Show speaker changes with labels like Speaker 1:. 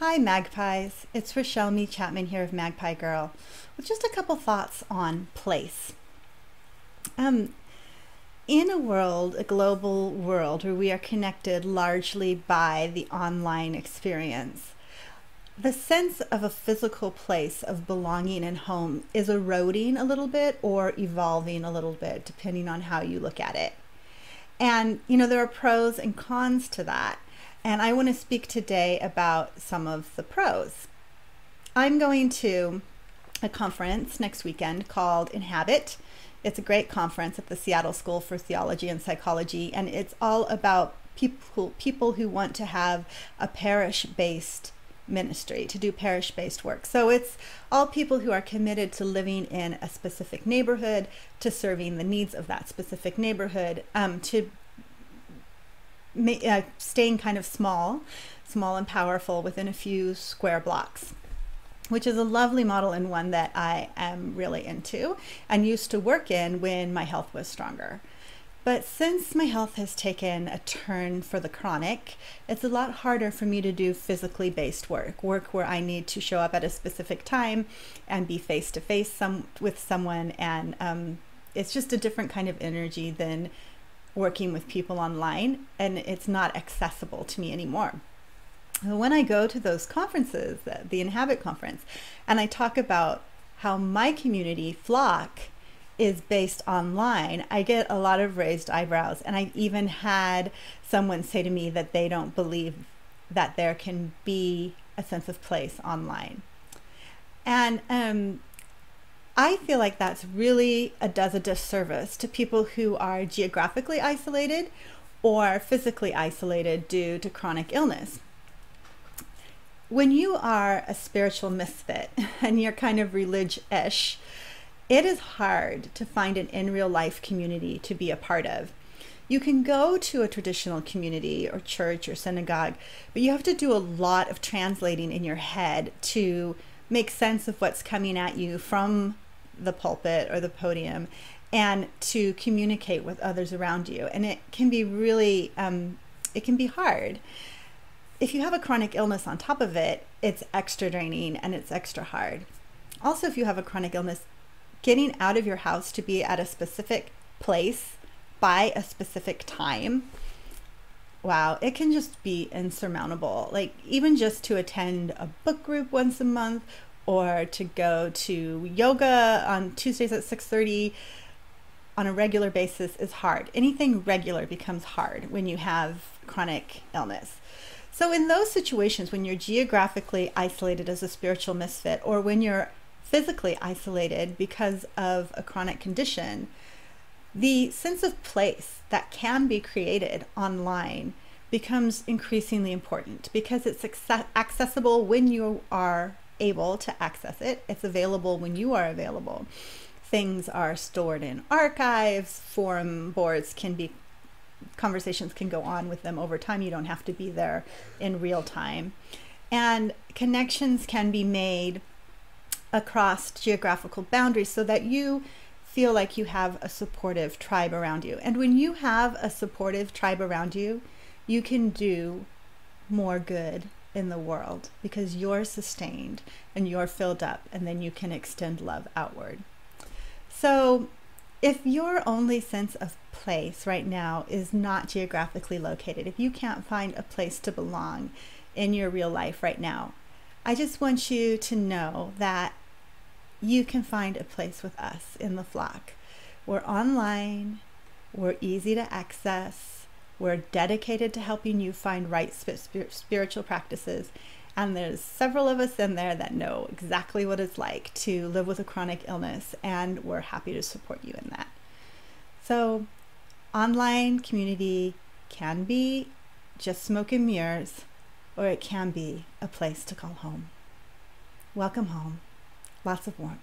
Speaker 1: Hi Magpies, it's Rachelle Mee-Chapman here of Magpie Girl with just a couple thoughts on place. In a global world where we are connected largely by the online experience, the sense of a physical place of belonging and home is eroding a little bit or evolving a little bit depending on how you look at it. And there are pros and cons to that. And I want to speak today about some of the pros. I'm going to a conference next weekend called Inhabit. It's a great conference at the Seattle School for Theology and Psychology, and it's all about people who want to have a parish-based ministry, to do parish-based work. So it's all people who are committed to living in a specific neighborhood, to serving the needs of that specific neighborhood, to staying kind of small and powerful within a few square blocks, which is a lovely model and one that I am really into and used to work in when my health was stronger. But since my health has taken a turn for the chronic, it's a lot harder for me to do physically based work where I need to show up at a specific time and be face to face with someone, and it's just a different kind of energy than working with people online, and it's not accessible to me anymore. When I go to those conferences, the Inhabit conference, and I talk about how my community, Flock, is based online, I get a lot of raised eyebrows. And I even had someone say to me that they don't believe that there can be a sense of place online. And I feel like that's really does a disservice to people who are geographically isolated or physically isolated due to chronic illness. When you are a spiritual misfit and you're kind of Relig-ish, it is hard to find an in real life community to be a part of. You can go to a traditional community or church or synagogue, but you have to do a lot of translating in your head to make sense of what's coming at you from the pulpit or the podium, and to communicate with others around you. And it can be really, it can be hard. If you have a chronic illness on top of it, it's extra draining and it's extra hard. Also, if you have a chronic illness, getting out of your house to be at a specific place by a specific time, wow, it can just be insurmountable. Like even just to attend a book group once a month, or to go to yoga on Tuesdays at 6:30 on a regular basis is hard. Anything regular becomes hard when you have chronic illness. So in those situations, when you're geographically isolated as a spiritual misfit, or when you're physically isolated because of a chronic condition, the sense of place that can be created online becomes increasingly important because it's accessible when you are able to access it. It's available when you are available. Things are stored in archives, forum boards conversations can go on with them over time. You don't have to be there in real time. And connections can be made across geographical boundaries so that you feel like you have a supportive tribe around you. And when you have a supportive tribe around you, you can do more good in the world because you're sustained and you're filled up, and then you can extend love outward. So if your only sense of place right now is not geographically located, if you can't find a place to belong in your real life right now, I just want you to know that you can find a place with us in the Flock. We're online, we're easy to access, we're dedicated to helping you find right spiritual practices, and there's several of us in there that know exactly what it's like to live with a chronic illness, and we're happy to support you in that. So online community can be just smoke and mirrors, or it can be a place to call home. Welcome home. Lots of warmth.